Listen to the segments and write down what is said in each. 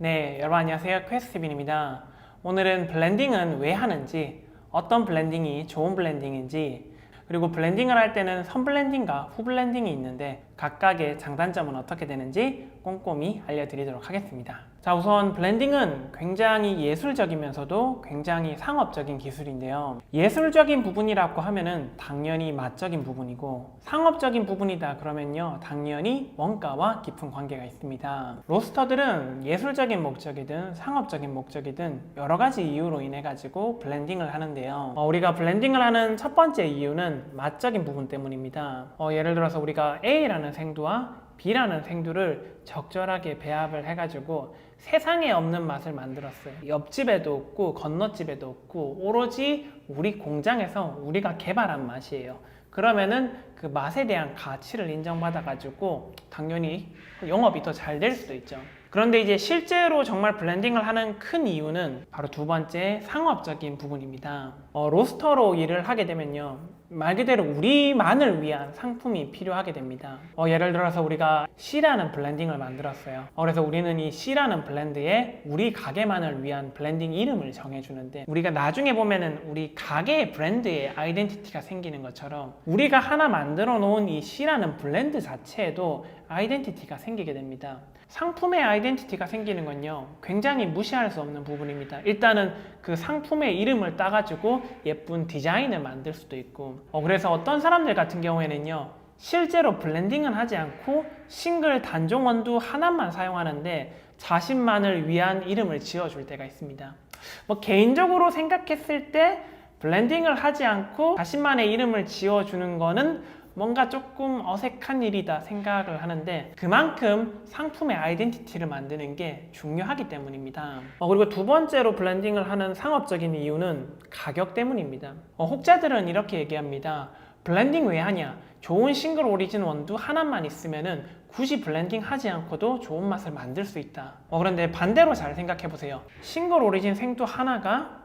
네, 여러분 안녕하세요. 퀘스트빈입니다. 오늘은 블렌딩은 왜 하는지, 어떤 블렌딩이 좋은 블렌딩인지, 그리고 블렌딩을 할 때는 선 블렌딩과 후 블렌딩이 있는데 각각의 장단점은 어떻게 되는지 꼼꼼히 알려드리도록 하겠습니다. 자, 우선 블렌딩은 굉장히 예술적이면서도 굉장히 상업적인 기술인데요. 예술적인 부분이라고 하면은 당연히 맛적인 부분이고, 상업적인 부분이다 그러면요 당연히 원가와 깊은 관계가 있습니다. 로스터들은 예술적인 목적이든 상업적인 목적이든 여러 가지 이유로 인해 가지고 블렌딩을 하는데요. 우리가 블렌딩을 하는 첫 번째 이유는 맛적인 부분 때문입니다. 예를 들어서 우리가 A라는 생두와 B라는 생두를 적절하게 배합을 해가지고 세상에 없는 맛을 만들었어요. 옆집에도 없고 건너집에도 없고 오로지 우리 공장에서 우리가 개발한 맛이에요. 그러면은 그 맛에 대한 가치를 인정받아가지고 당연히 영업이 더 잘 될 수도 있죠. 그런데 이제 실제로 정말 블렌딩을 하는 큰 이유는 바로 두 번째 상업적인 부분입니다. 로스터로 일을 하게 되면요, 말 그대로 우리만을 위한 상품이 필요하게 됩니다. 예를 들어서 우리가 C라는 블렌딩을 만들었어요. 그래서 우리는 이 C라는 블렌드에 우리 가게만을 위한 블렌딩 이름을 정해주는데, 우리가 나중에 보면은 우리 가게의 브랜드의 아이덴티티가 생기는 것처럼 우리가 하나 만들어 놓은 이 C라는 블렌드 자체에도 아이덴티티가 생기게 됩니다. 상품의 아이덴티티가 생기는 건요 굉장히 무시할 수 없는 부분입니다. 일단은 그 상품의 이름을 따가지고 예쁜 디자인을 만들 수도 있고, 그래서 어떤 사람들 같은 경우에는요 실제로 블렌딩은 하지 않고 싱글 단종 원두 하나만 사용하는데 자신만을 위한 이름을 지어줄 때가 있습니다. 개인적으로 생각했을 때 블렌딩을 하지 않고 자신만의 이름을 지어주는 거는 뭔가 조금 어색한 일이다 생각을 하는데, 그만큼 상품의 아이덴티티를 만드는 게 중요하기 때문입니다. 그리고 두 번째로 블렌딩을 하는 상업적인 이유는 가격 때문입니다. 혹자들은 이렇게 얘기합니다. 블렌딩 왜 하냐? 좋은 싱글 오리진 원두 하나만 있으면은 굳이 블렌딩 하지 않고도 좋은 맛을 만들 수 있다. 그런데 반대로 잘 생각해 보세요. 싱글 오리진 생두 하나가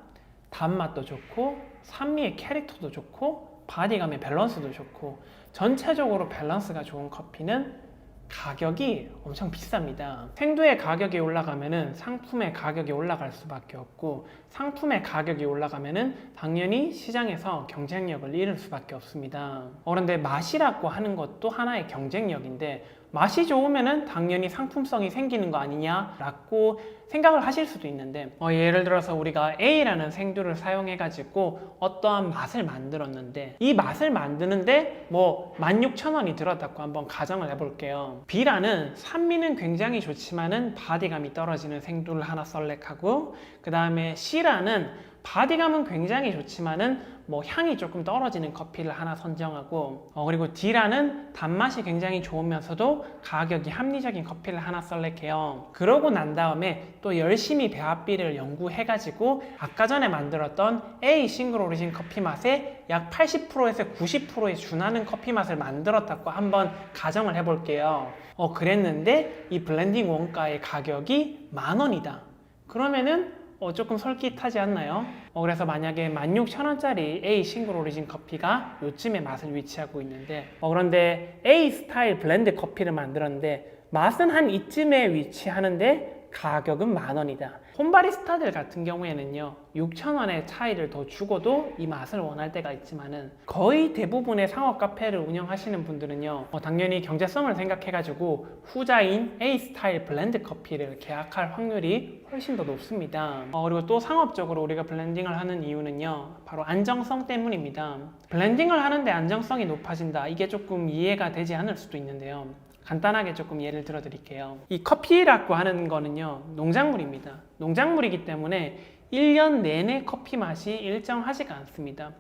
단맛도 좋고 산미의 캐릭터도 좋고 바디감의 밸런스도 좋고 전체적으로 밸런스가 좋은 커피는 가격이 엄청 비쌉니다. 생두의 가격이 올라가면은 상품의 가격이 올라갈 수밖에 없고, 상품의 가격이 올라가면은 당연히 시장에서 경쟁력을 잃을 수밖에 없습니다. 그런데 맛이라고 하는 것도 하나의 경쟁력인데, 맛이 좋으면은 당연히 상품성이 생기는 거 아니냐라고 생각을 하실 수도 있는데, 예를 들어서 우리가 A라는 생두를 사용해 가지고 어떠한 맛을 만들었는데, 이 맛을 만드는데 16,000원이 들었다고 한번 가정을 해볼게요. B라는 산미는 굉장히 좋지만은 바디감이 떨어지는 생두를 하나 셀렉하고, 그 다음에 C라는 바디감은 굉장히 좋지만은 향이 조금 떨어지는 커피를 하나 선정하고, 그리고 D라는 단맛이 굉장히 좋으면서도 가격이 합리적인 커피를 하나 셀렉해요. 그러고 난 다음에 또 열심히 배합비를 연구해가지고 아까 전에 만들었던 A 싱글 오리진 커피 맛에 약 80%에서 90%에 준하는 커피 맛을 만들었다고 한번 가정을 해볼게요. 그랬는데 이 블렌딩 원가의 가격이 10,000원이다. 그러면은 조금 솔깃하지 않나요? 그래서 만약에 16,000원짜리 A 싱글 오리진 커피가 요쯤에 맛을 위치하고 있는데, 그런데 A 스타일 블렌드 커피를 만들었는데 맛은 한 이쯤에 위치하는데 가격은 10,000원이다. 홈바리스타들 같은 경우에는요 6,000원의 차이를 더 주고도 이 맛을 원할 때가 있지만은, 거의 대부분의 상업 카페를 운영하시는 분들은요 당연히 경제성을 생각해가지고 후자인 A 스타일 블렌드 커피를 계약할 확률이 훨씬 더 높습니다. 그리고 또 상업적으로 우리가 블렌딩을 하는 이유는요 바로 안정성 때문입니다. 블렌딩을 하는데 안정성이 높아진다, 이게 조금 이해가 되지 않을 수도 있는데요, 간단하게 조금 예를 들어 드릴게요. 이 커피라고 하는 거는요 농작물입니다. 농작물이기 때문에 1년 내내 커피 맛이 일정하지가 않습니다.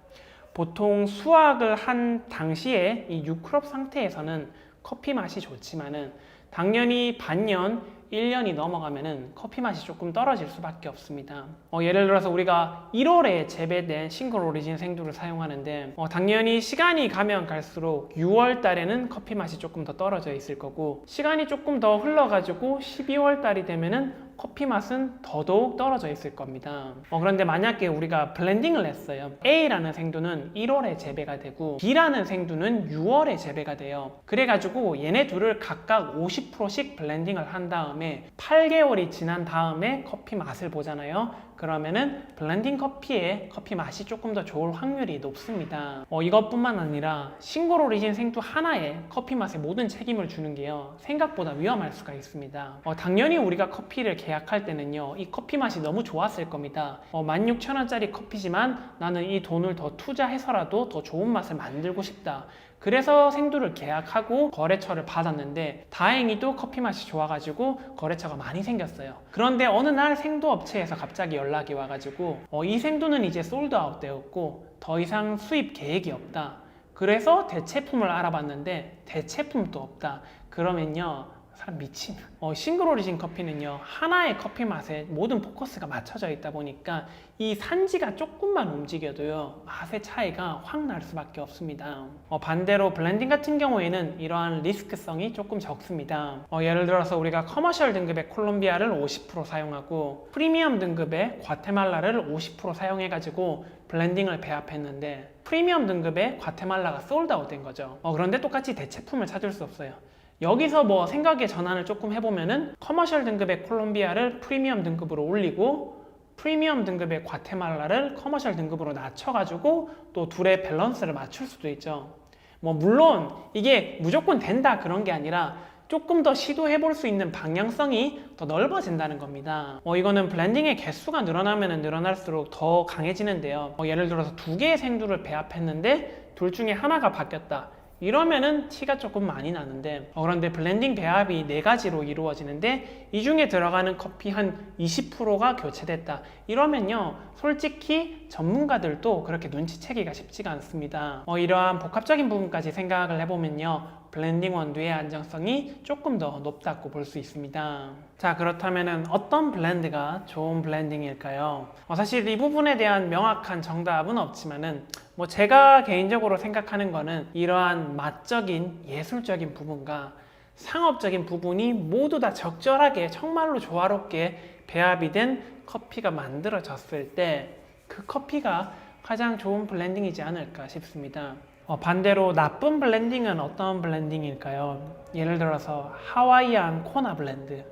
보통 수확을 한 당시에 이 6크롭 상태에서는 커피 맛이 좋지만은 당연히 반년, 1년이 넘어가면은 커피 맛이 조금 떨어질 수밖에 없습니다. 예를 들어서 우리가 1월에 재배된 싱글 오리진 생두를 사용하는데 당연히 시간이 가면 갈수록 6월 달에는 커피 맛이 조금 더 떨어져 있을 거고, 시간이 조금 더 흘러가지고 12월 달이 되면은 커피 맛은 더더욱 떨어져 있을 겁니다. 그런데 만약에 우리가 블렌딩을 했어요. A라는 생두는 1월에 재배가 되고 B라는 생두는 6월에 재배가 돼요. 그래가지고 얘네 둘을 각각 50%씩 블렌딩을 한 다음에 8개월이 지난 다음에 커피 맛을 보잖아요. 그러면은 블렌딩 커피의 커피 맛이 조금 더 좋을 확률이 높습니다. 이것뿐만 아니라 싱글 오리진 생두 하나에 커피 맛에 모든 책임을 주는 게요, 생각보다 위험할 수가 있습니다. 당연히 우리가 커피를 계약할 때는요, 이 커피 맛이 너무 좋았을 겁니다. 16,000원짜리 커피지만 나는 이 돈을 더 투자해서라도 더 좋은 맛을 만들고 싶다. 그래서 생두를 계약하고 거래처를 받았는데 다행히도 커피 맛이 좋아가지고 거래처가 많이 생겼어요. 그런데 어느 날 생두 업체에서 갑자기 연락이 와가지고 이 생두는 이제 솔드아웃 되었고 더 이상 수입 계획이 없다. 그래서 대체품을 알아봤는데 대체품도 없다. 그러면요, 사람 미친. 싱글 오리진 커피는요, 하나의 커피 맛에 모든 포커스가 맞춰져 있다 보니까 이 산지가 조금만 움직여도요, 맛의 차이가 확 날 수밖에 없습니다. 반대로 블렌딩 같은 경우에는 이러한 리스크성이 조금 적습니다. 예를 들어서 우리가 커머셜 등급의 콜롬비아를 50% 사용하고 프리미엄 등급의 과테말라를 50% 사용해가지고 블렌딩을 배합했는데 프리미엄 등급의 과테말라가 솔드아웃 된 거죠. 그런데 똑같이 대체품을 찾을 수 없어요. 여기서 뭐 생각의 전환을 조금 해보면은 커머셜 등급의 콜롬비아를 프리미엄 등급으로 올리고 프리미엄 등급의 과테말라를 커머셜 등급으로 낮춰가지고 또 둘의 밸런스를 맞출 수도 있죠. 물론 이게 무조건 된다 그런 게 아니라 조금 더 시도해볼 수 있는 방향성이 더 넓어진다는 겁니다. 이거는 블렌딩의 개수가 늘어나면 늘어날수록 더 강해지는데요. 예를 들어서 2개의 생두를 배합했는데 둘 중에 하나가 바뀌었다. 이러면은 티가 조금 많이 나는데 그런데 블렌딩 배합이 4가지로 이루어지는데 이 중에 들어가는 커피 한 20%가 교체됐다. 이러면요, 솔직히 전문가들도 그렇게 눈치채기가 쉽지가 않습니다. 이러한 복합적인 부분까지 생각을 해보면요, 블렌딩 원두의 안정성이 조금 더 높다고 볼 수 있습니다. 자, 그렇다면 어떤 블렌드가 좋은 블렌딩일까요? 사실 이 부분에 대한 명확한 정답은 없지만은 제가 개인적으로 생각하는 거는 이러한 맛적인 예술적인 부분과 상업적인 부분이 모두 다 적절하게 정말로 조화롭게 배합이 된 커피가 만들어졌을 때 그 커피가 가장 좋은 블렌딩이지 않을까 싶습니다. 반대로 나쁜 블렌딩은 어떤 블렌딩일까요? 예를 들어서 하와이안 코나 블렌드,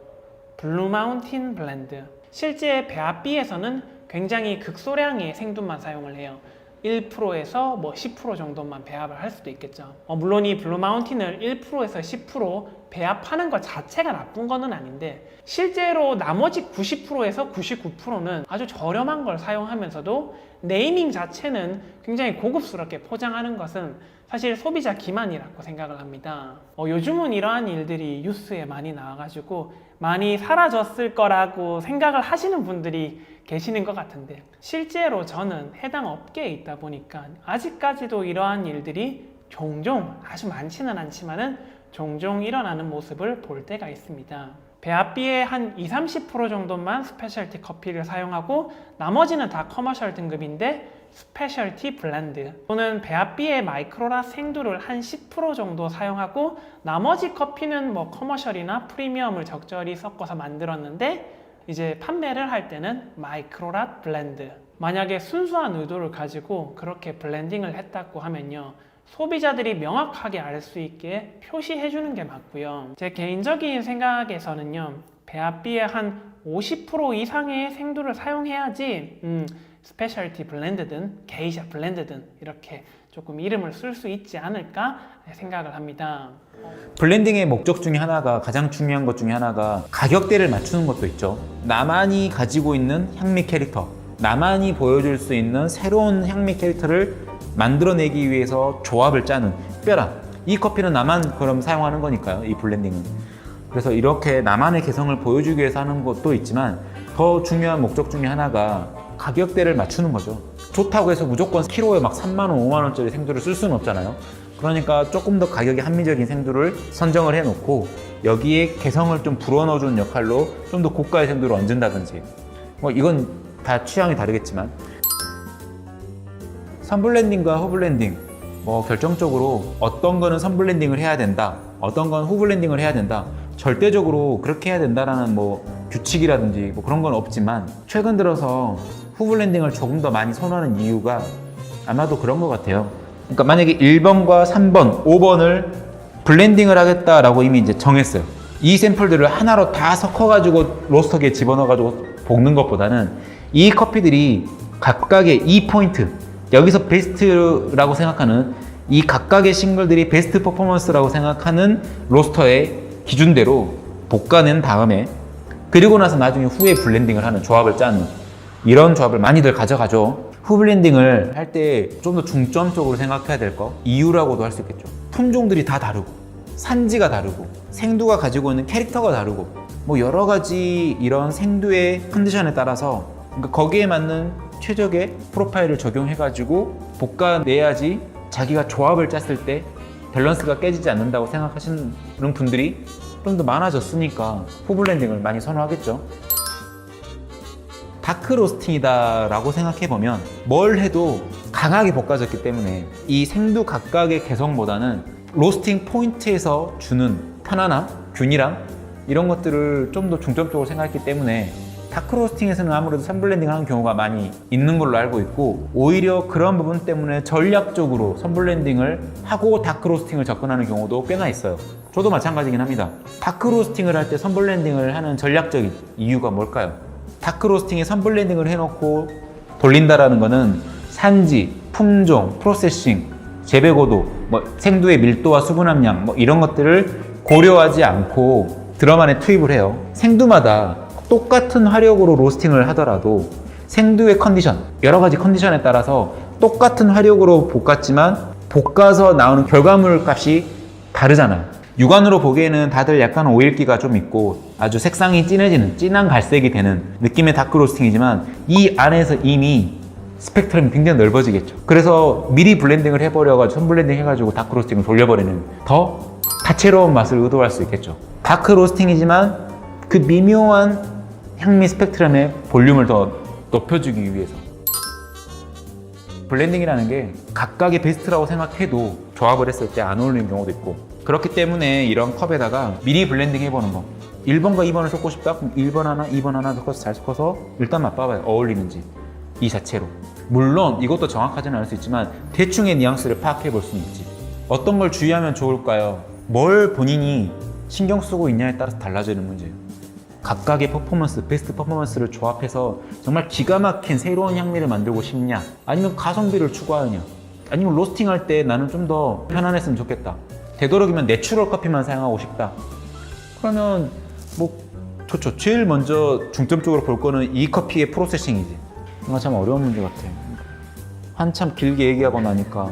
블루 마운틴 블렌드. 실제 배합비에서는 굉장히 극소량의 생두만 사용을 해요. 1%에서 10% 정도만 배합을 할 수도 있겠죠. 물론 이 블루 마운틴을 1%에서 10% 배합하는 것 자체가 나쁜 거는 아닌데 실제로 나머지 90%에서 99%는 아주 저렴한 걸 사용하면서도 네이밍 자체는 굉장히 고급스럽게 포장하는 것은 사실 소비자 기만이라고 생각을 합니다. 요즘은 이러한 일들이 뉴스에 많이 나와가지고 많이 사라졌을 거라고 생각을 하시는 분들이 계시는 것 같은데 실제로 저는 해당 업계에 있다 보니까 아직까지도 이러한 일들이 종종, 아주 많지는 않지만은 종종 일어나는 모습을 볼 때가 있습니다. 배합비의 한 20-30% 정도만 스페셜티 커피를 사용하고 나머지는 다 커머셜 등급인데 스페셜티 블렌드 또는 배합비의 마이크로라 생두를 한 10% 정도 사용하고 나머지 커피는 커머셜이나 프리미엄을 적절히 섞어서 만들었는데 이제 판매를 할 때는 마이크로라 블렌드. 만약에 순수한 의도를 가지고 그렇게 블렌딩을 했다고 하면요, 소비자들이 명확하게 알 수 있게 표시해 주는 게 맞고요. 제 개인적인 생각에서는요, 배합비의 한 50% 이상의 생두를 사용해야지 스페셜티 블렌드든 게이샤 블렌드든 이렇게 조금 이름을 쓸 수 있지 않을까 생각을 합니다. 블렌딩의 목적 중에 하나가, 가장 중요한 것 중에 하나가 가격대를 맞추는 것도 있죠. 나만이 가지고 있는 향미 캐릭터, 나만이 보여줄 수 있는 새로운 향미 캐릭터를 만들어내기 위해서 조합을 짜는, 특별한, 이 커피는 나만 그럼 사용하는 거니까요, 이 블렌딩은. 그래서 이렇게 나만의 개성을 보여주기 위해서 하는 것도 있지만 더 중요한 목적 중에 하나가 가격대를 맞추는 거죠. 좋다고 해서 무조건 키로에 막 3만 원, 5만 원짜리 생두를 쓸 수는 없잖아요. 그러니까 조금 더 가격이 합리적인 생두를 선정을 해놓고 여기에 개성을 좀 불어넣어주는 역할로 좀 더 고가의 생두를 얹은다든지, 이건 다 취향이 다르겠지만, 선블렌딩과 후블렌딩, 결정적으로 어떤 거는 선블렌딩을 해야 된다, 어떤 건 후블렌딩을 해야 된다, 절대적으로 그렇게 해야 된다라는 규칙이라든지 뭐 그런 건 없지만 최근 들어서 후블렌딩을 조금 더 많이 선호하는 이유가 아마도 그런 것 같아요. 그러니까 만약에 1번과 3번, 5번을 블렌딩을 하겠다라고 이미 이제 정했어요. 이 샘플들을 하나로 다 섞어가지고 로스터기에 집어넣어가지고 볶는 것보다는 이 커피들이 각각의 이 포인트, 여기서 베스트라고 생각하는 이 각각의 싱글들이 베스트 퍼포먼스라고 생각하는 로스터의 기준대로 볶아낸 다음에 그리고 나서 나중에 후에 블렌딩을 하는 조합을 짜는 이런 조합을 많이들 가져가죠. 후블렌딩을 할 때 좀 더 중점적으로 생각해야 될 거 이유라고도 할 수 있겠죠. 품종들이 다 다르고 산지가 다르고 생두가 가지고 있는 캐릭터가 다르고 뭐 여러 가지 이런 생두의 컨디션에 따라서 그러니까 거기에 맞는 최적의 프로파일을 적용해가지고 볶아내야지 자기가 조합을 짰을 때 밸런스가 깨지지 않는다고 생각하시는 분들이 좀 더 많아졌으니까 후블렌딩을 많이 선호하겠죠. 다크 로스팅이다 라고 생각해보면 뭘 해도 강하게 볶아졌기 때문에 이 생두 각각의 개성보다는 로스팅 포인트에서 주는 편안함, 균일함 이런 것들을 좀 더 중점적으로 생각했기 때문에 다크 로스팅에서는 아무래도 선블렌딩을 하는 경우가 많이 있는 걸로 알고 있고 오히려 그런 부분 때문에 전략적으로 선블렌딩을 하고 다크 로스팅을 접근하는 경우도 꽤나 있어요. 저도 마찬가지긴 합니다. 다크 로스팅을 할 때 선블렌딩을 하는 전략적인 이유가 뭘까요? 다크 로스팅에 선블렌딩을 해놓고 돌린다라는 거는 산지, 품종, 프로세싱, 재배 고도, 뭐 생두의 밀도와 수분 함량 뭐 이런 것들을 고려하지 않고 드럼 안에 투입을 해요. 생두마다 똑같은 화력으로 로스팅을 하더라도 생두의 컨디션, 여러 가지 컨디션에 따라서 똑같은 화력으로 볶았지만 볶아서 나오는 결과물 값이 다르잖아요. 육안으로 보기에는 다들 약간 오일기가 좀 있고 아주 색상이 진해지는 진한 갈색이 되는 느낌의 다크 로스팅이지만 이 안에서 이미 스펙트럼이 굉장히 넓어지겠죠. 그래서 미리 블렌딩을 해버려가지고 선블렌딩 해가지고 다크 로스팅을 돌려버리는 더 다채로운 맛을 의도할 수 있겠죠. 다크 로스팅이지만 그 미묘한 향미 스펙트럼의 볼륨을 더 높여주기 위해서 블렌딩이라는 게 각각의 베스트라고 생각해도 조합을 했을 때 안 어울리는 경우도 있고 그렇기 때문에 이런 컵에다가 미리 블렌딩 해보는 거 1번과 2번을 섞고 싶다? 그럼 1번 하나, 2번 하나 섞어서 잘 섞어서 일단 맛봐봐요. 어울리는지 이 자체로. 물론 이것도 정확하지는 않을 수 있지만 대충의 뉘앙스를 파악해 볼 수는 있지. 어떤 걸 주의하면 좋을까요? 뭘 본인이 신경 쓰고 있냐에 따라서 달라지는 문제예요. 각각의 퍼포먼스, 베스트 퍼포먼스를 조합해서 정말 기가 막힌 새로운 향미를 만들고 싶냐? 아니면 가성비를 추구하느냐? 아니면 로스팅할 때 나는 좀 더 편안했으면 좋겠다. 되도록이면 내추럴 커피만 사용하고 싶다. 그러면 뭐 좋죠. 제일 먼저 중점적으로 볼 거는 이 커피의 프로세싱이지. 뭔가 참 어려운 문제 같아. 한참 길게 얘기하고 나니까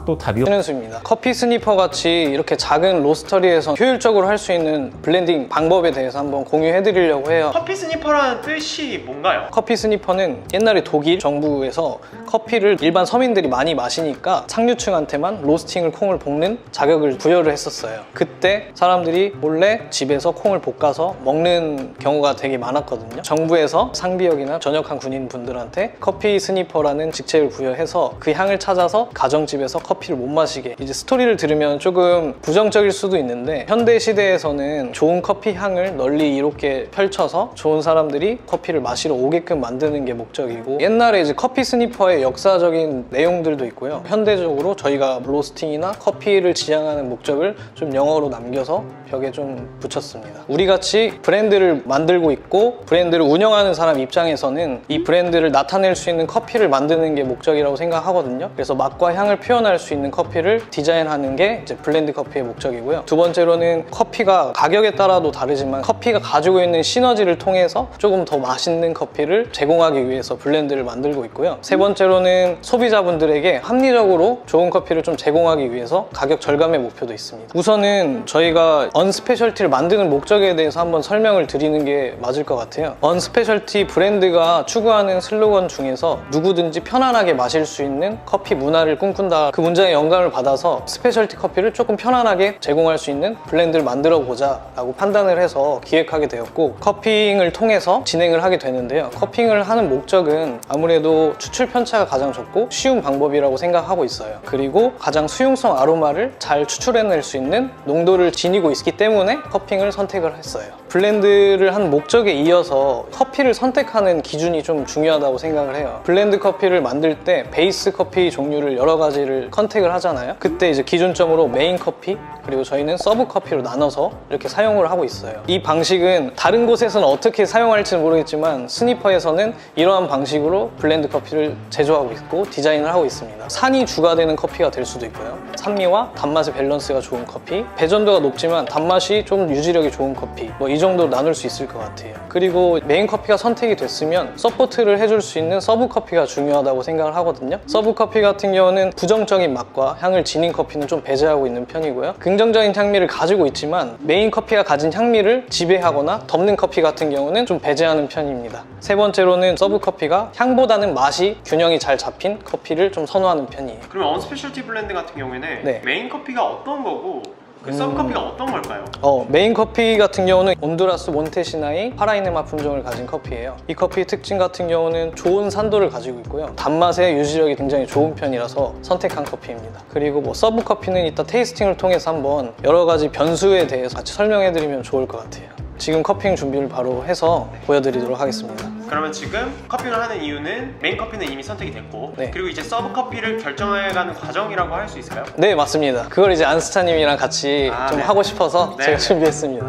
또 답이 신은수입니다. 커피 스니퍼 같이 이렇게 작은 로스터리에서 효율적으로 할 수 있는 블렌딩 방법에 대해서 한번 공유해 드리려고 해요. 커피 스니퍼라는 뜻이 뭔가요? 커피 스니퍼는 옛날에 독일 정부에서 커피를 일반 서민들이 많이 마시니까 상류층한테만 로스팅을 콩을 볶는 자격을 부여를 했었어요. 그때 사람들이 몰래 집에서 콩을 볶아서 먹는 경우가 되게 많았거든요. 정부에서 상비역이나 전역한 군인분들한테 커피 스니퍼라는 직책을 부여해서 그 향을 찾아서 가정집에서 커피를 못 마시게. 이제 스토리를 들으면 조금 부정적일 수도 있는데 현대 시대에서는 좋은 커피 향을 널리 이롭게 펼쳐서 좋은 사람들이 커피를 마시러 오게끔 만드는 게 목적이고 옛날에 이제 커피 스니퍼의 역사적인 내용들도 있고요. 현대적으로 저희가 로스팅이나 커피를 지향하는 목적을 좀 영어로 남겨서 벽에 좀 붙였습니다. 우리같이 브랜드를 만들고 있고 브랜드를 운영하는 사람 입장에서는 이 브랜드를 나타낼 수 있는 커피를 만드는 게 목적이라고 생각하거든요. 그래서 맛과 향을 표현할 수 있는 커피를 디자인하는 게 이제 블렌드 커피의 목적이고요. 두 번째로는 커피가 가격에 따라도 다르지만 커피가 가지고 있는 시너지를 통해서 조금 더 맛있는 커피를 제공하기 위해서 블렌드를 만들고 있고요. 세 번째로는 소비자분들에게 합리적으로 좋은 커피를 좀 제공하기 위해서 가격 절감의 목표도 있습니다. 우선은 저희가 언스페셜티를 만드는 목적에 대해서 한번 설명을 드리는 게 맞을 것 같아요. 언스페셜티 브랜드가 추구하는 슬로건 중에서 누구든지 편안하게 마실 수 있는 커피 문화를 꿈꾼다. 그 문장에 영감을 받아서 스페셜티 커피를 조금 편안하게 제공할 수 있는 블렌드를 만들어 보자 라고 판단을 해서 기획하게 되었고, 커핑을 통해서 진행을 하게 되는데요. 커핑을 하는 목적은 아무래도 추출 편차가 가장 적고 쉬운 방법이라고 생각하고 있어요. 그리고 가장 수용성 아로마를 잘 추출해낼 수 있는 농도를 지니고 있기 때문에 커핑을 선택을 했어요. 블렌드를 한 목적에 이어서 커피를 선택하는 기준이 좀 중요하다고 생각을 해요. 블렌드 커피를 만들 때 베이스 커피 종류를 여러 가지를 컨택을 하잖아요. 그때 이제 기준점으로 메인 커피, 그리고 저희는 서브 커피로 나눠서 이렇게 사용을 하고 있어요. 이 방식은 다른 곳에서는 어떻게 사용할지는 모르겠지만 스니퍼에서는 이러한 방식으로 블렌드 커피를 제조하고 있고 디자인을 하고 있습니다. 산이 주가 되는 커피가 될 수도 있고요. 산미와 단맛의 밸런스가 좋은 커피, 배전도가 높지만 단맛이 좀 유지력이 좋은 커피, 뭐 이 정도로 나눌 수 있을 것 같아요. 그리고 메인 커피가 선택이 됐으면 서포트를 해줄 수 있는 서브 커피가 중요하다고 생각을 하거든요. 서브 커피 같은 경우는 부정적인 맛과 향을 지닌 커피는 좀 배제하고 있는 편이고요. 긍정적인 향미를 가지고 있지만 메인 커피가 가진 향미를 지배하거나 덮는 커피 같은 경우는 좀 배제하는 편입니다. 세 번째로는 서브 커피가 향보다는 맛이 균형이 잘 잡힌 커피를 좀 선호하는 편이에요. 그러면 언스페셜티 블렌드 같은 경우에는 네. 메인 커피가 어떤 거고 그 서브 커피가 어떤 걸까요? 메인 커피 같은 경우는 온두라스 몬테시나이 파라이네마 품종을 가진 커피예요. 이 커피의 특징 같은 경우는 좋은 산도를 가지고 있고요. 단맛의 유지력이 굉장히 좋은 편이라서 선택한 커피입니다. 그리고 뭐 서브 커피는 이따 테이스팅을 통해서 한번 여러 가지 변수에 대해서 같이 설명해드리면 좋을 것 같아요. 지금 커핑 준비를 바로 해서 보여드리도록 하겠습니다. 그러면 지금 커핑을 하는 이유는 메인 커피는 이미 선택이 됐고 네. 그리고 이제 서브 커피를 결정해가는 과정이라고 할 수 있을까요? 네, 맞습니다. 그걸 이제 안스타님이랑 같이 좀 네. 하고 싶어서 네. 제가 준비했습니다.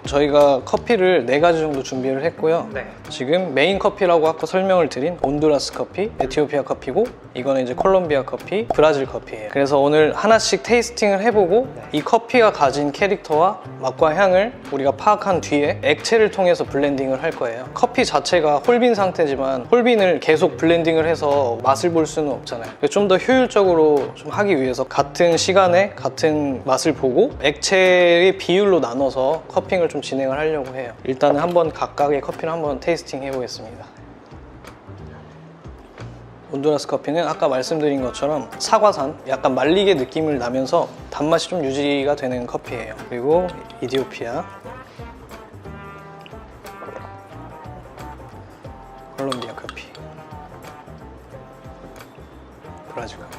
저희가 커피를 4가지 정도 준비를 했고요. 네. 지금 메인 커피라고 아까 설명을 드린 온두라스 커피, 에티오피아 커피고 이거는 이제 콜롬비아 커피, 브라질 커피예요. 그래서 오늘 하나씩 테이스팅을 해보고 이 커피가 가진 캐릭터와 맛과 향을 우리가 파악한 뒤에 액체를 통해서 블렌딩을 할 거예요. 커피 자체가 홀빈 상태지만 홀빈을 계속 블렌딩을 해서 맛을 볼 수는 없잖아요. 좀 더 효율적으로 좀 하기 위해서 같은 시간에 같은 맛을 보고 액체의 비율로 나눠서 커핑을 좀 진행을 하려고 해요. 일단은 한번 각각의 커피를 한번 테이스팅 해보겠습니다. 온두라스 커피는 아까 말씀드린 것처럼 사과산, 약간 말리게 느낌을 나면서 단맛이 좀 유지가 되는 커피예요. 그리고 이디오피아, 콜롬비아 커피, 브라질 커피.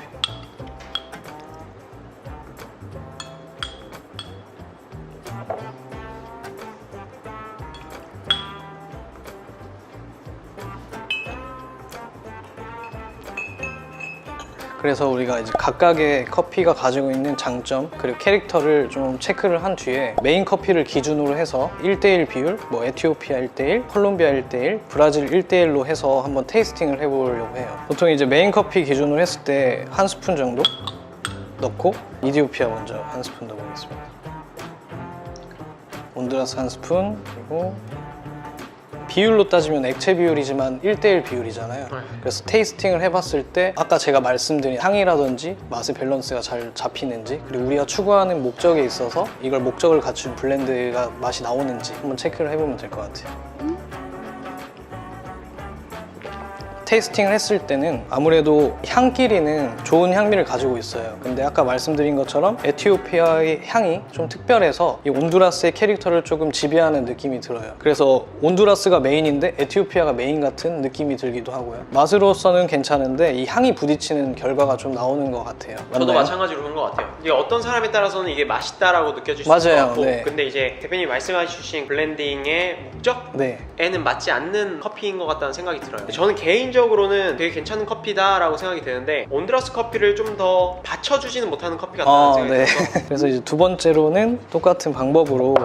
그래서 우리가 이제 각각의 커피가 가지고 있는 장점 그리고 캐릭터를 좀 체크를 한 뒤에 메인 커피를 기준으로 해서 1대1 비율, 뭐 에티오피아 1대1, 콜롬비아 1대1, 브라질 1대1로 해서 한번 테이스팅을 해보려고 해요. 보통 이제 메인 커피 기준으로 했을 때 한 스푼 정도 넣고 이디오피아 먼저 한 스푼 넣어보겠습니다. 온두라스 한 스푼, 그리고 비율로 따지면 액체 비율이지만 1대1 비율이잖아요. 그래서 테이스팅을 해봤을 때 아까 제가 말씀드린 향이라든지 맛의 밸런스가 잘 잡히는지, 그리고 우리가 추구하는 목적에 있어서 이걸 목적을 갖춘 블렌드가 맛이 나오는지 한번 체크를 해보면 될 것 같아요. 테이스팅을 했을 때는 아무래도 향끼리는 좋은 향미를 가지고 있어요. 근데 아까 말씀드린 것처럼 에티오피아의 향이 좀 특별해서 이 온두라스의 캐릭터를 조금 지배하는 느낌이 들어요. 그래서 온두라스가 메인인데 에티오피아가 메인 같은 느낌이 들기도 하고요. 맛으로서는 괜찮은데 이 향이 부딪히는 결과가 좀 나오는 것 같아요. 저도 맞나요? 마찬가지로 그런 것 같아요. 이게 어떤 사람에 따라서는 이게 맛있다라고 느껴질 수 맞아요. 있고 네. 근데 이제 대표님이 말씀해주신 블렌딩의 목적에는 네. 맞지 않는 커피인 것 같다는 생각이 들어요. 저는 개인적으로는 되게 괜찮은 커피다라고 생각이 드는데 온두라스 커피를 좀 더 받쳐주지는 못하는 커피 같다는 생각이 네. 들어서 그래서 이제 두 번째로는 똑같은 방법으로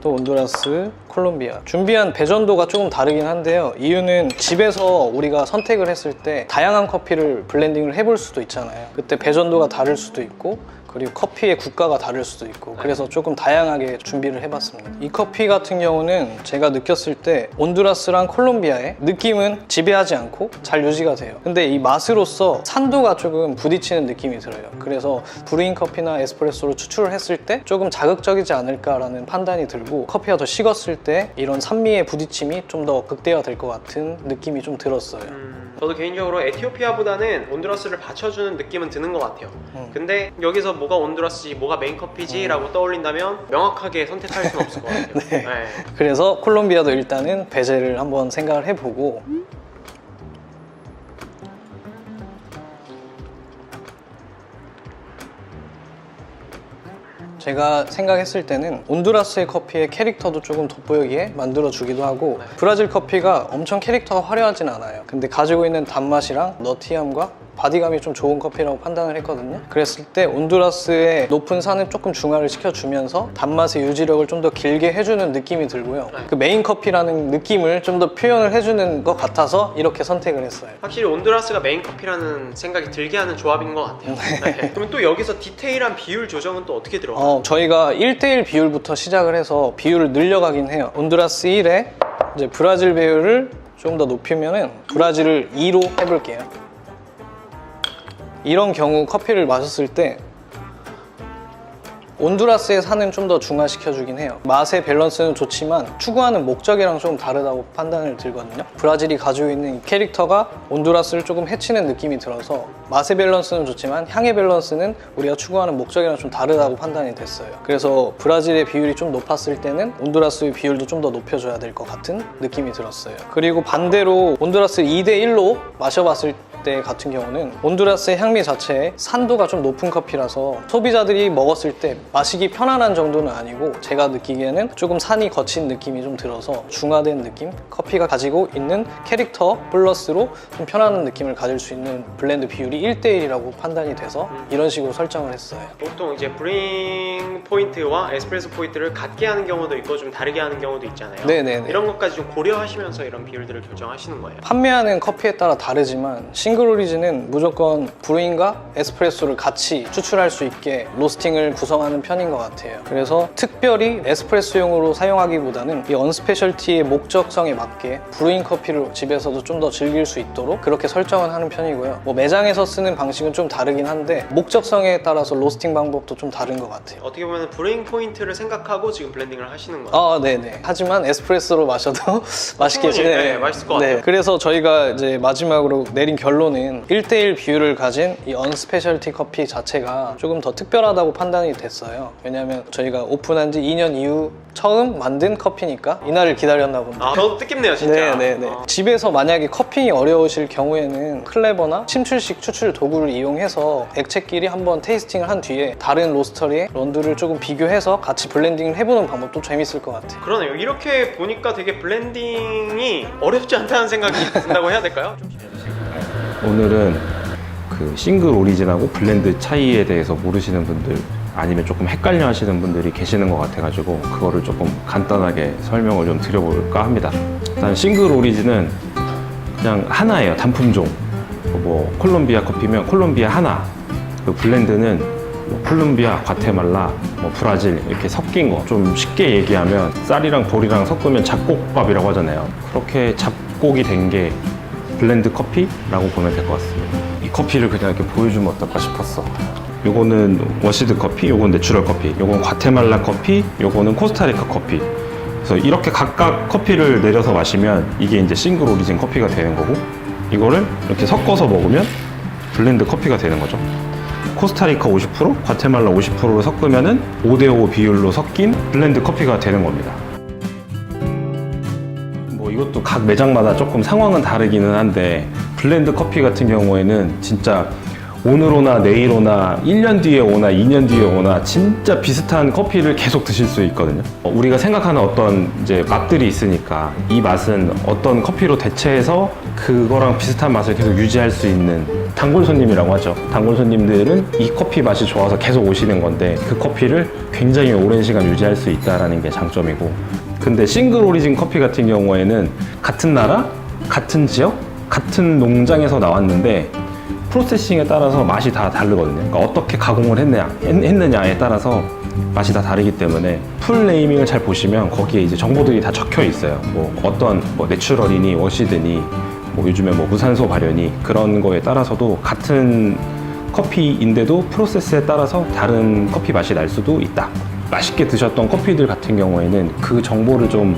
또 온두라스, 콜롬비아. 준비한 배전도가 조금 다르긴 한데요. 이유는 집에서 우리가 선택을 했을 때 다양한 커피를 블렌딩을 해볼 수도 있잖아요. 그때 배전도가 다를 수도 있고 그리고 커피의 국가가 다를 수도 있고 그래서 조금 다양하게 준비를 해봤습니다. 이 커피 같은 경우는 제가 느꼈을 때 온두라스랑 콜롬비아의 느낌은 지배하지 않고 잘 유지가 돼요. 근데 이 맛으로서 산도가 조금 부딪히는 느낌이 들어요. 그래서 브루잉 커피나 에스프레소로 추출을 했을 때 조금 자극적이지 않을까라는 판단이 들고 커피가 더 식었을 때 이런 산미의 부딪힘이 좀 더 극대화될 것 같은 느낌이 좀 들었어요. 저도 개인적으로 에티오피아보다는 온두라스를 받쳐주는 느낌은 드는 것 같아요. 근데 여기서 뭐가 온두라스지 뭐가 메인 커피지 라고 떠올린다면 명확하게 선택할 수는 없을 것 같아요. 네. 네. 그래서 콜롬비아도 일단은 배제를 한번 생각을 해보고 제가 생각했을 때는 온두라스의 커피의 캐릭터도 조금 돋보이게 만들어주기도 하고 브라질 커피가 엄청 캐릭터가 화려하진 않아요. 근데 가지고 있는 단맛이랑 너티함과 바디감이 좀 좋은 커피라고 판단을 했거든요. 그랬을 때 온두라스의 높은 산을 조금 중화를 시켜주면서 단맛의 유지력을 좀 더 길게 해주는 느낌이 들고요. 그 메인 커피라는 느낌을 좀 더 표현을 해주는 것 같아서 이렇게 선택을 했어요. 확실히 온두라스가 메인 커피라는 생각이 들게 하는 조합인 것 같아요. 네. 그럼 또 여기서 디테일한 비율 조정은 또 어떻게 들어가요? 저희가 1대1 비율부터 시작을 해서 비율을 늘려가긴 해요. 온두라스 1에 이제 브라질 배율을 좀 더 높이면은 브라질을 2로 해볼게요. 이런 경우 커피를 마셨을 때 온두라스의 산은 좀 더 중화시켜주긴 해요. 맛의 밸런스는 좋지만 추구하는 목적이랑 좀 다르다고 판단을 들거든요. 브라질이 가지고 있는 이 캐릭터가 온두라스를 조금 해치는 느낌이 들어서 맛의 밸런스는 좋지만 향의 밸런스는 우리가 추구하는 목적이랑 좀 다르다고 판단이 됐어요. 그래서 브라질의 비율이 좀 높았을 때는 온두라스의 비율도 좀 더 높여줘야 될 것 같은 느낌이 들었어요. 그리고 반대로 온두라스 2대1로 마셔봤을 때 같은 경우는 온두라스의 향미 자체에 산도가 좀 높은 커피라서 소비자들이 먹었을 때 마시기 편안한 정도는 아니고 제가 느끼기에는 조금 산이 거친 느낌이 좀 들어서 중화된 느낌? 커피가 가지고 있는 캐릭터 플러스로 좀 편안한 느낌을 가질 수 있는 블렌드 비율이 1대1이라고 판단이 돼서 이런 식으로 설정을 했어요. 보통 이제 브링 포인트와 에스프레소 포인트를 같게 하는 경우도 있고 좀 다르게 하는 경우도 있잖아요. 네네네. 이런 것까지 좀 고려하시면서 이런 비율들을 결정하시는 거예요. 판매하는 커피에 따라 다르지만 싱글 오리진은 무조건 브루잉과 에스프레소를 같이 추출할 수 있게 로스팅을 구성하는 편인 것 같아요. 그래서 특별히 에스프레소용으로 사용하기보다는 이 언스페셜티의 목적성에 맞게 브루잉 커피를 집에서도 좀 더 즐길 수 있도록 그렇게 설정을 하는 편이고요. 뭐 매장에서 쓰는 방식은 좀 다르긴 한데 목적성에 따라서 로스팅 방법도 좀 다른 것 같아요. 어떻게 보면 브링 포인트를 생각하고 지금 블렌딩을 하시는 거예요. 네네. 하지만 에스프레소로 마셔도 맛있게 충분히, 네, 맛있을 것 같아요. 그래서 저희가 이제 마지막으로 내린 결론은 1대1 비율을 가진 이 언스페셜티 커피 자체가 조금 더 특별하다고 판단이 됐어요. 왜냐하면 저희가 오픈한 지 2년 이후 처음 만든 커피니까 이날을 기다렸나 봅니다. 저도 뜻깊네요, 진짜. 네네네. 집에서 만약에 커핑이 어려우실 경우에는 클레버나 침출식 추출 도구를 이용해서 액체끼리 한번 테이스팅을 한 뒤에 다른 로스터리의 런두를 조금 비교해서 같이 블렌딩을 해보는 방법도 재밌을 것 같아요. 그러네요. 이렇게 보니까 되게 블렌딩이 어렵지 않다는 생각이 든다고 해야 될까요? 오늘은 그 싱글 오리진하고 블렌드 차이에 대해서 모르시는 분들 아니면 조금 헷갈려 하시는 분들이 계시는 것 같아가지고 그거를 조금 간단하게 설명을 좀 드려볼까 합니다. 일단 싱글 오리진은 그냥 하나예요. 단품종. 뭐 콜롬비아 커피면 콜롬비아 하나. 그 블렌드는 뭐 콜롬비아, 과테말라, 뭐 브라질 이렇게 섞인 거. 좀 쉽게 얘기하면 쌀이랑 돌이랑 섞으면 잡곡밥이라고 하잖아요. 그렇게 잡곡이 된 게 블렌드 커피라고 보면 될 것 같습니다. 이 커피를 그냥 이렇게 보여주면 어떨까 싶었어. 요거는 워시드 커피, 요건 내추럴 커피, 요건 과테말라 커피, 요거는 코스타리카 커피. 그래서 이렇게 각각 커피를 내려서 마시면 이게 이제 싱글 오리진 커피가 되는 거고, 이거를 이렇게 섞어서 먹으면 블렌드 커피가 되는 거죠. 코스타리카 50%, 과테말라 50%를 섞으면은 5대5 비율로 섞인 블렌드 커피가 되는 겁니다. 뭐 이것도 각 매장마다 조금 상황은 다르기는 한데 블렌드 커피 같은 경우에는 진짜 오늘 오나 내일 오나 1년 뒤에 오나 2년 뒤에 오나 진짜 비슷한 커피를 계속 드실 수 있거든요. 우리가 생각하는 어떤 이제 맛들이 있으니까 이 맛은 어떤 커피로 대체해서 그거랑 비슷한 맛을 계속 유지할 수 있는 단골 손님이라고 하죠. 단골 손님들은 이 커피 맛이 좋아서 계속 오시는 건데 그 커피를 굉장히 오랜 시간 유지할 수 있다는 게 장점이고, 근데 싱글 오리진 커피 같은 경우에는 같은 나라, 같은 지역, 같은 농장에서 나왔는데 프로세싱에 따라서 맛이 다 다르거든요. 그러니까 어떻게 가공을 했느냐에 따라서 맛이 다 다르기 때문에 풀 네이밍을 잘 보시면 거기에 이제 정보들이 다 적혀 있어요. 뭐 어떤 뭐 내추럴이니 워시드니 뭐 요즘에 뭐 무산소 발효니 그런 거에 따라서도 같은 커피인데도 프로세스에 따라서 다른 커피 맛이 날 수도 있다. 맛있게 드셨던 커피들 같은 경우에는 그 정보를 좀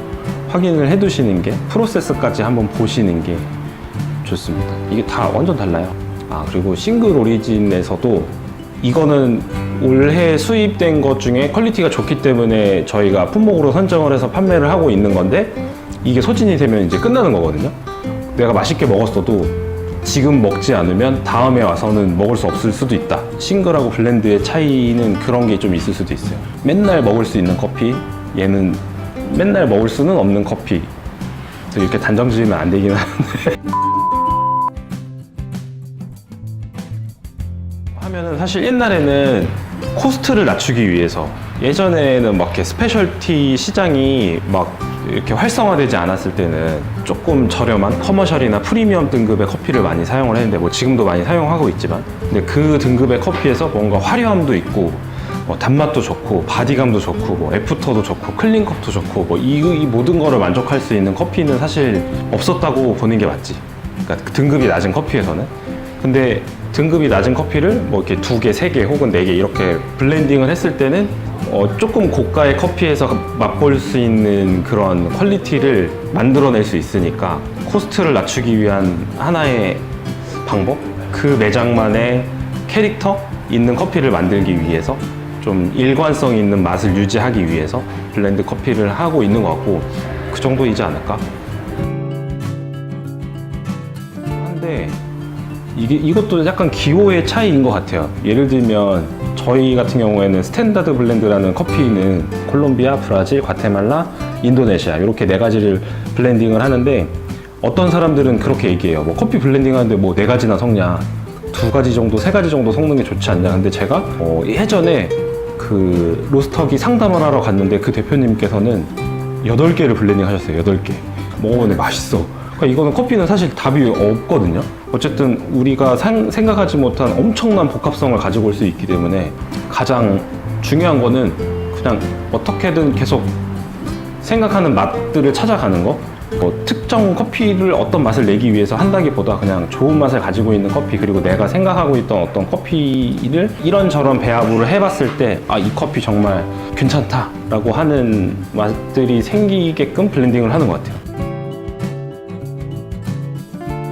확인을 해 두시는 게, 프로세스까지 한번 보시는 게 좋습니다. 이게 다 완전 달라요. 그리고 싱글 오리진에서도 이거는 올해 수입된 것 중에 퀄리티가 좋기 때문에 저희가 품목으로 선정을 해서 판매를 하고 있는 건데, 이게 소진이 되면 이제 끝나는 거거든요. 내가 맛있게 먹었어도 지금 먹지 않으면 다음에 와서는 먹을 수 없을 수도 있다. 싱글하고 블렌드의 차이는 그런 게 좀 있을 수도 있어요. 맨날 먹을 수 있는 커피, 얘는 맨날 먹을 수는 없는 커피. 이렇게 단정 지으면 안 되긴 하는데 하면은 사실 옛날에는 코스트를 낮추기 위해서, 예전에는 막 이렇게 스페셜티 시장이 막 이렇게 활성화되지 않았을 때는 조금 저렴한 커머셜이나 프리미엄 등급의 커피를 많이 사용을 했는데, 뭐 지금도 많이 사용하고 있지만, 근데 그 등급의 커피에서 뭔가 화려함도 있고 뭐 단맛도 좋고 바디감도 좋고 뭐 애프터도 좋고 클린컵도 좋고 뭐 이 모든 거를 만족할 수 있는 커피는 사실 없었다고 보는 게 맞지. 그러니까 그 등급이 낮은 커피에서는. 근데 등급이 낮은 커피를 뭐 이렇게 2개, 3개 혹은 4개 이렇게 블렌딩을 했을 때는 조금 고가의 커피에서 맛볼 수 있는 그런 퀄리티를 만들어낼 수 있으니까, 코스트를 낮추기 위한 하나의 방법? 그 매장만의 캐릭터 있는 커피를 만들기 위해서, 좀 일관성 있는 맛을 유지하기 위해서 블렌드 커피를 하고 있는 것 같고, 그 정도이지 않을까? 한데 이것도 약간 기호의 차이인 것 같아요. 예를 들면 저희 같은 경우에는 스탠다드 블렌드라는 커피는 콜롬비아, 브라질, 과테말라, 인도네시아 이렇게 4가지를 블렌딩을 하는데, 어떤 사람들은 그렇게 얘기해요. 뭐 커피 블렌딩 하는데 뭐 4가지나 섞냐, 2가지 정도, 3가지 정도 섞는 게 좋지 않냐. 근데 제가 예전에 그 로스터기 상담을 하러 갔는데 그 대표님께서는 8개를 블렌딩 하셨어요. 8개. 먹어보는데 맛있어. 그러니까 이거는 커피는 사실 답이 없거든요. 어쨌든 우리가 생각하지 못한 엄청난 복합성을 가지고 올 수 있기 때문에, 가장 중요한 거는 그냥 어떻게든 계속 생각하는 맛들을 찾아가는 거. 뭐 특정 커피를 어떤 맛을 내기 위해서 한다기보다 그냥 좋은 맛을 가지고 있는 커피, 그리고 내가 생각하고 있던 어떤 커피를 이런저런 배합으로 해봤을 때 이 커피 정말 괜찮다라고 하는 맛들이 생기게끔 블렌딩을 하는 것 같아요.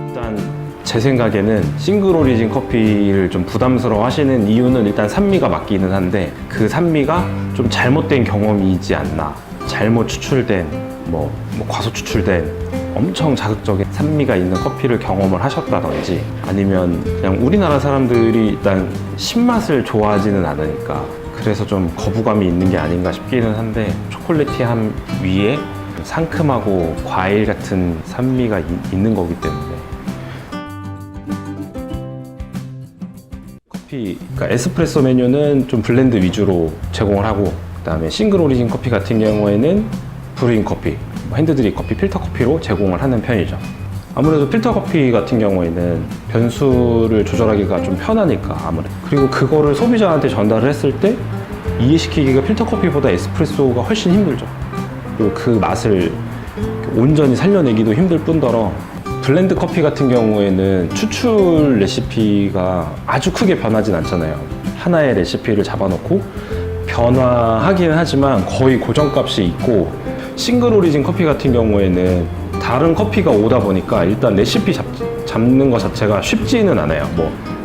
일단 제 생각에는 싱글 오리진 커피를 좀 부담스러워 하시는 이유는, 일단 산미가 맞기는 한데 그 산미가 좀 잘못된 경험이지 않나. 잘못 추출된 뭐 과소 추출된 엄청 자극적인 산미가 있는 커피를 경험을 하셨다든지, 아니면 그냥 우리나라 사람들이 일단 신맛을 좋아하지는 않으니까 그래서 좀 거부감이 있는 게 아닌가 싶기는 한데, 초콜릿티함 위에 상큼하고 과일 같은 산미가 있는 거기 때문에. 커피, 그러니까 에스프레소 메뉴는 좀 블렌드 위주로 제공을 하고, 그다음에 싱글 오리진 커피 같은 경우에는 브루잉 커피, 핸드드립 커피, 필터 커피로 제공을 하는 편이죠. 아무래도 필터 커피 같은 경우에는 변수를 조절하기가 좀 편하니까 아무래도. 그리고 그거를 소비자한테 전달을 했을 때 이해시키기가 필터 커피보다 에스프레소가 훨씬 힘들죠. 그리고 그 맛을 온전히 살려내기도 힘들 뿐더러, 블렌드 커피 같은 경우에는 추출 레시피가 아주 크게 변하진 않잖아요. 하나의 레시피를 잡아놓고 변화하기는 하지만 거의 고정값이 있고, 싱글 오리진 커피 같은 경우에는 다른 커피가 오다 보니까 일단 레시피 잡는 것 자체가 쉽지는 않아요.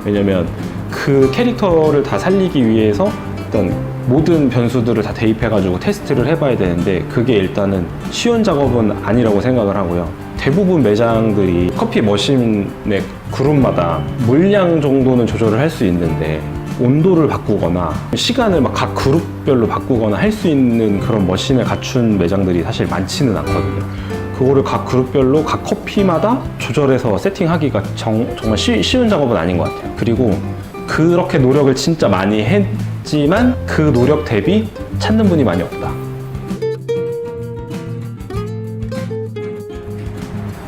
왜냐면 그 캐릭터를 다 살리기 위해서 일단 모든 변수들을 다 대입해가지고 테스트를 해봐야 되는데, 그게 일단은 쉬운 작업은 아니라고 생각을 하고요. 대부분 매장들이 커피 머신의 그룹마다 물량 정도는 조절을 할 수 있는데 온도를 바꾸거나 시간을 막 각 그룹별로 바꾸거나 할 수 있는 그런 머신을 갖춘 매장들이 사실 많지는 않거든요. 그거를 각 그룹별로 각 커피마다 조절해서 세팅하기가 정말 쉬운 작업은 아닌 것 같아요. 그리고 그렇게 노력을 진짜 많이 했지만 그 노력 대비 찾는 분이 많이 없다.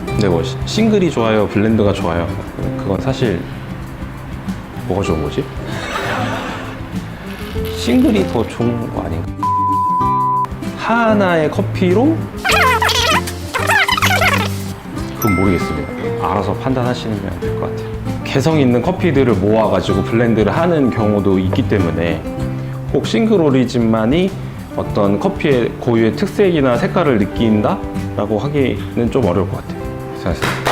근데 뭐 싱글이 좋아요, 블렌드가 좋아요. 그건 사실 뭐가 좋은 거지? 싱글이 더 좋은 거 아닌가? 하나의 커피로? 그건 모르겠습니다. 알아서 판단하시면 될 것 같아요. 개성 있는 커피들을 모아가지고 블렌드를 하는 경우도 있기 때문에 꼭 싱글 오리진만이 어떤 커피의 고유의 특색이나 색깔을 느낀다라고 하기는 좀 어려울 것 같아요. 생각했을 때.